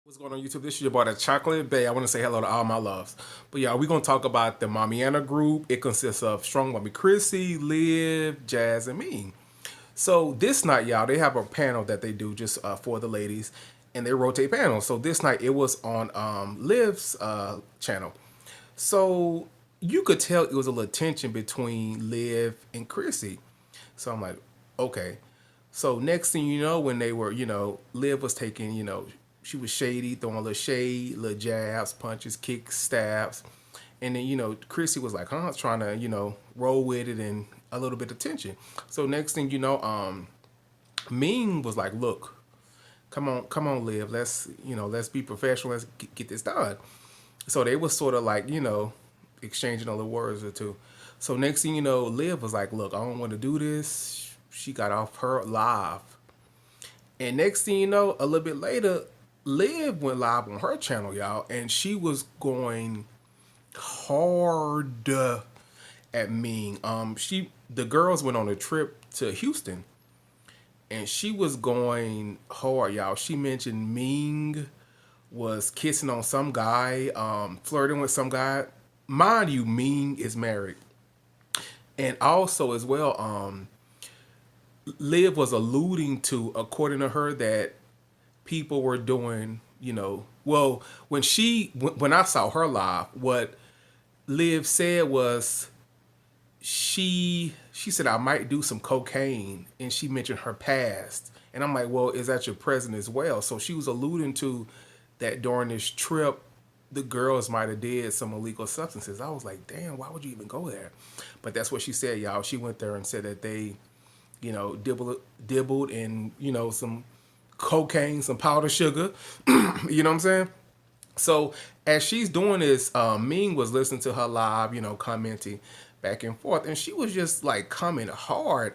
What's going on YouTube? This is your boy, the Chocolate Bay. I want to say hello to all my loves. But yeah, we're going to talk about the Mamiana group. It consists of Strong Mommy Chrissy, Liv, Jazz, and me. So this night, y'all, they have a panel that they do just for the ladies, and they rotate panels. So this night, it was on Liv's channel. So you could tell it was a little tension between Liv and Chrissy. So I'm like, okay. So next thing you know, when they were, Liv was taking, she was shady, throwing a little shade, little jabs, punches, kicks, stabs. And then, Chrissy was like, huh, trying to, roll with it and a little bit of tension. So next thing you know, Ming was like, look, come on, Liv, let's be professional, let's get this done. So they was sort of like, exchanging a little words or two. So next thing you know, Liv was like, look, I don't want to do this. She got off her live. And next thing you know, a little bit later, Liv went live on her channel, y'all, and she was going hard at Ming. The girls went on a trip to Houston, and she was going hard, y'all. She mentioned Ming was kissing on some guy, flirting with some guy. Mind you, Ming is married, and also as well, Liv was alluding to, according to her, that people were doing, well, when I saw her live, what Liv said was she said I might do some cocaine, and she mentioned her past, and I'm like, well, is that your present as well? So she was alluding to that during this trip the girls might have did some illegal substances. I was like, damn, why would you even go there? But that's what she said, y'all. She went there and said that they, dibbled in, some cocaine, some powder sugar. You know what I'm saying? So as she's doing this, Ming was listening to her live, commenting back and forth, and she was just like coming hard.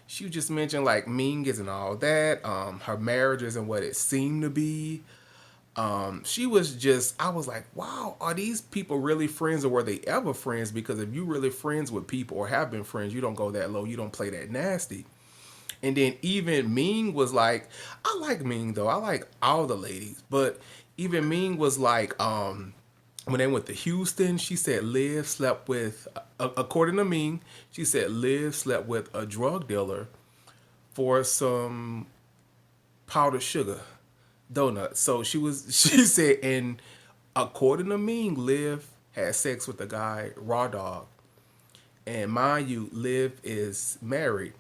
She just mentioned like Ming isn't all that. Her marriage isn't what it seemed to be. She was just, I was like, wow, are these people really friends, or were they ever friends? Because if you really friends with people or have been friends, you don't go that low, you don't play that nasty. And then even Ming was like, I like Ming though, I like all the ladies, but even Ming was like, when they went to Houston, she said Liv slept with, according to Ming, she said Liv slept with a drug dealer for some powdered sugar donuts. So she said, and according to Ming, Liv had sex with the guy Raw Dog. And mind you, Liv is married.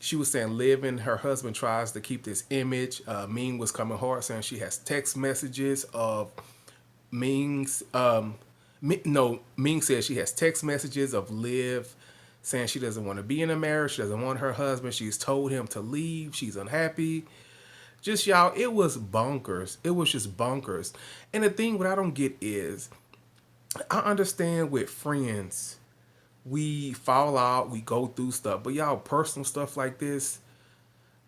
She was saying Liv and her husband tries to keep this image. Ming was coming hard, saying she has text messages of Ming's. No, Ming says she has text messages of Liv saying she doesn't want to be in a marriage. She doesn't want her husband. She's told him to leave. She's unhappy. Just y'all, it was bonkers. It was just bonkers. And the thing what I don't get is, I understand with friends, we fall out, we go through stuff, but y'all personal stuff like this,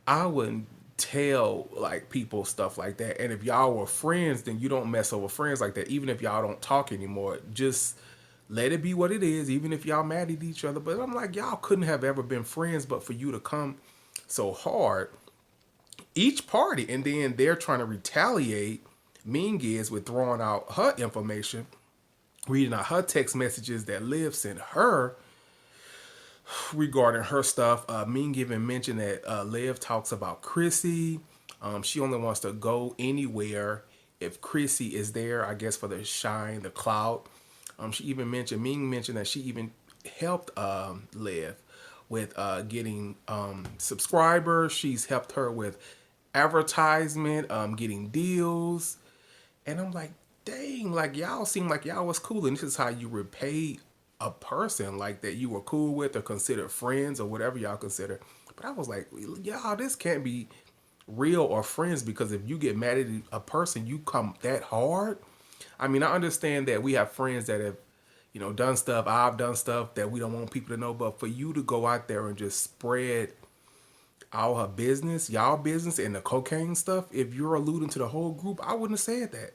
I wouldn't tell like people stuff like that. And if y'all were friends, then you don't mess over friends like that. Even if y'all don't talk anymore, just let it be what it is. Even if y'all mad at each other, but I'm like, y'all couldn't have ever been friends, but for you to come so hard, each party, and then they're trying to retaliate. Ming is with throwing out her information, reading out her text messages that Liv sent her regarding her stuff. Ming even mentioned that Liv talks about Chrissy. She only wants to go anywhere if Chrissy is there, I guess, for the shine, the clout. She even mentioned, Ming mentioned that she even helped Liv with getting subscribers. She's helped her with advertisement, getting deals. And I'm like, dang, like y'all seem like y'all was cool. And this is how you repay a person like that you were cool with or considered friends or whatever y'all consider. But I was like, y'all, this can't be real or friends, because if you get mad at a person, you come that hard. I mean, I understand that we have friends that have, done stuff. I've done stuff that we don't want people to know. But for you to go out there and just spread all her business, y'all business, and the cocaine stuff, if you're alluding to the whole group, I wouldn't have said that.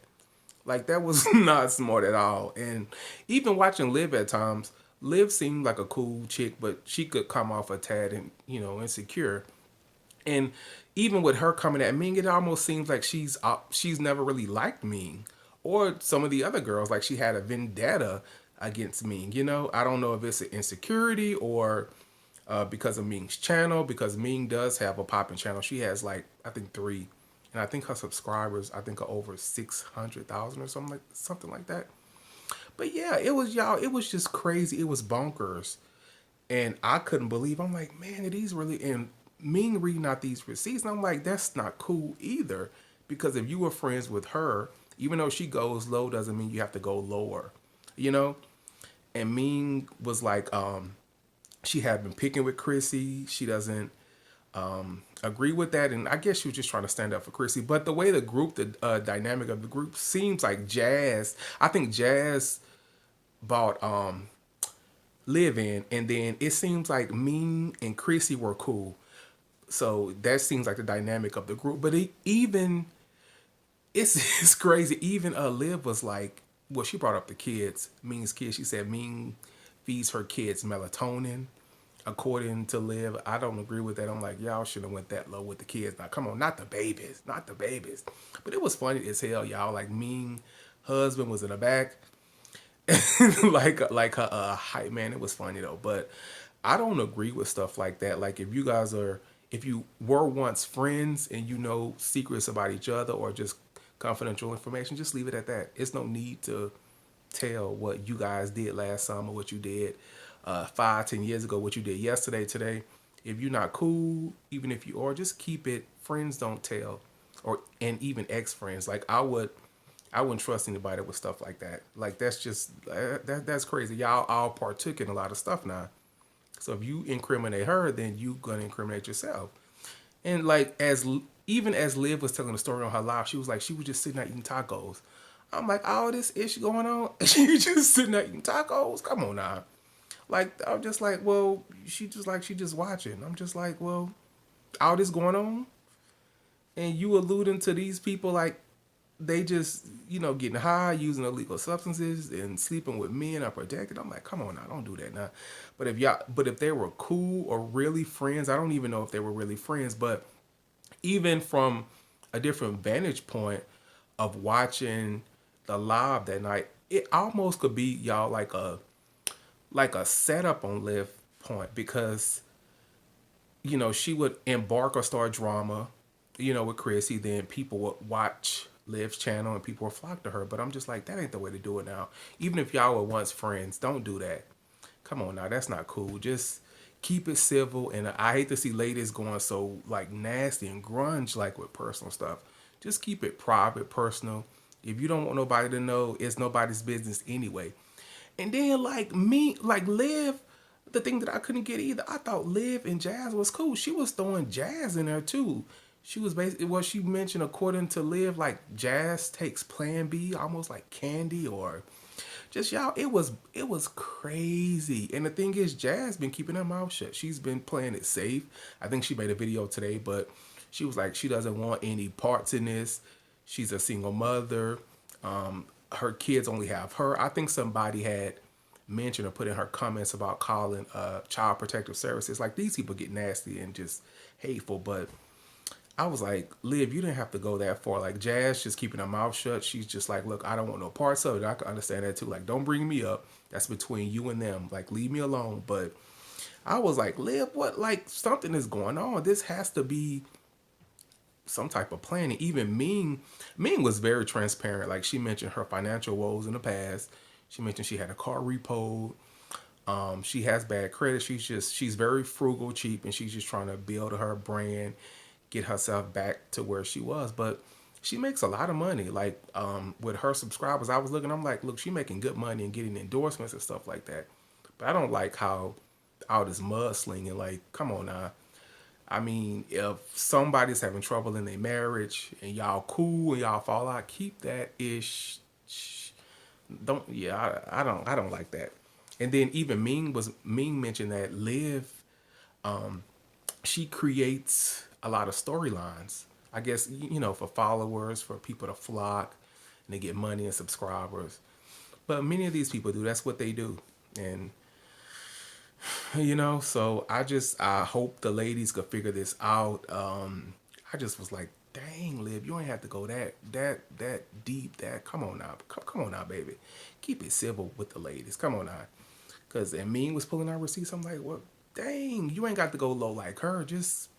Like, that was not smart at all. And even watching Liv at times, Liv seemed like a cool chick, but she could come off a tad and, insecure. And even with her coming at Ming, it almost seems like she's never really liked Ming or some of the other girls. Like she had a vendetta against Ming. You know, I don't know if it's an insecurity or because of Ming's channel. Because Ming does have a popping channel. She has like I think three, and I think her subscribers I think are over 600,000 or something like that. But yeah, it was y'all. It was just crazy. It was bonkers, and I couldn't believe. I'm like, man, are these really? And Ming reading out these receipts, and I'm like, that's not cool either. Because if you were friends with her, even though she goes low, doesn't mean you have to go lower, you know. And Ming was like, she had been picking with Chrissy. She doesn't agree with that, and I guess she was just trying to stand up for Chrissy. But the way the group, the dynamic of the group seems like Jazz. I think Jazz bought Live In, and then it seems like Ming and Chrissy were cool. So that seems like the dynamic of the group. But even it's it's crazy. Even Liv was like, well, she brought up the kids, Ming's kids. She said Ming feeds her kids melatonin. According to Liv, I don't agree with that. I'm like, y'all should have went that low with the kids. Now, come on, not the babies, not the babies. But it was funny as hell, y'all. Like Ming husband was in the back, like a hype man. It was funny though, but I don't agree with stuff like that. Like if you were once friends and you know secrets about each other or just confidential information, just leave it at that. It's no need to tell what you guys did last summer, what you did 5, 10 years ago, what you did yesterday, today. If you're not cool, even if you are, just keep it. Friends don't tell, or and even ex friends. Like I wouldn't trust anybody with stuff like that. Like that's just that's crazy. Y'all all partook in a lot of stuff now. So if you incriminate her, then you gonna incriminate yourself. And like even as Liv was telling the story on her live, she was like she was just sitting there eating tacos. I'm like, all this issue going on, and she just sitting there eating tacos. Come on now. Like I'm just like, well, she just watching. I'm just like, well, all this going on, and you alluding to these people like they just, getting high, using illegal substances, and sleeping with men unprotected. I'm like, come on now, don't do that now. But if they were cool or really friends, I don't even know if they were really friends. But even from a different vantage point of watching the live that night, it almost could be y'all like a setup on Liv point because she would embark or start drama, with Chrissy, then people would watch Liv's channel and people would flock to her. But I'm just like, that ain't the way to do it now. Even if y'all were once friends, don't do that. Come on now, that's not cool. Just keep it civil. And I hate to see ladies going so like nasty and grunge like with personal stuff. Just keep it private, personal. If you don't want nobody to know, it's nobody's business anyway. And then like me, like Liv, the thing that I couldn't get either, I thought Liv and Jazz was cool. She was throwing Jazz in there too. She was basically what she mentioned according to Liv, like Jazz takes Plan B, almost like candy or just y'all. It was crazy. And the thing is, Jazz been keeping her mouth shut. She's been playing it safe. I think she made a video today, but she was like she doesn't want any parts in this. She's a single mother. Her kids only have her. I think somebody had mentioned or put in her comments about calling child protective services. Like these people get nasty and just hateful. But I was like, Liv, you didn't have to go that far. Like Jazz just keeping her mouth shut. She's just like, look, I don't want no parts of it. I can understand that too. Like, don't bring me up. That's between you and them. Like, leave me alone. But I was like, Liv, what? Like, something is going on. This has to be some type of planning. Even Ming was very transparent. Like she mentioned her financial woes in the past. She mentioned she had a car repoed. She has bad credit. She's very frugal, cheap, and she's just trying to build her brand, get herself back to where she was. But she makes a lot of money. Like with her subscribers, I was looking. I'm like, look, she making good money and getting endorsements and stuff like that. But I don't like how all this mudslinging. Like, come on now. I mean, if somebody's having trouble in their marriage and y'all cool and y'all fall out, keep that ish. Don't I don't like that. And then even Ming mentioned that Liv, she creates a lot of storylines. I guess for followers, for people to flock, and they get money and subscribers. But many of these people do. That's what they do, and so I hope the ladies could figure this out. I just was like, dang, Liv, you ain't have to go that deep. That come on now, come on now, baby, keep it civil with the ladies. Come on now, cause and Ming was pulling out receipts. I'm like, well, dang, you ain't got to go low like her. Just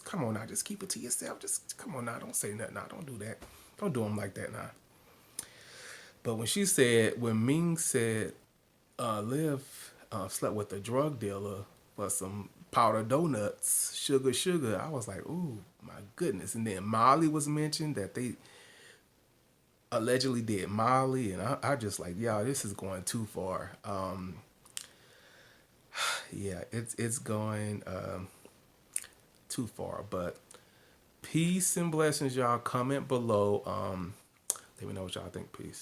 come on now, just keep it to yourself. Just come on now, don't say nothing now. Don't do that. Don't do them like that now. But when Ming said, Liv slept with a drug dealer for some powder donuts, sugar, I was like, ooh, my goodness. And then Molly was mentioned that they allegedly did Molly, and I just like, yeah, this is going too far. Yeah, it's going too far. But peace and blessings, y'all. Comment below. Let me know what y'all think. Peace.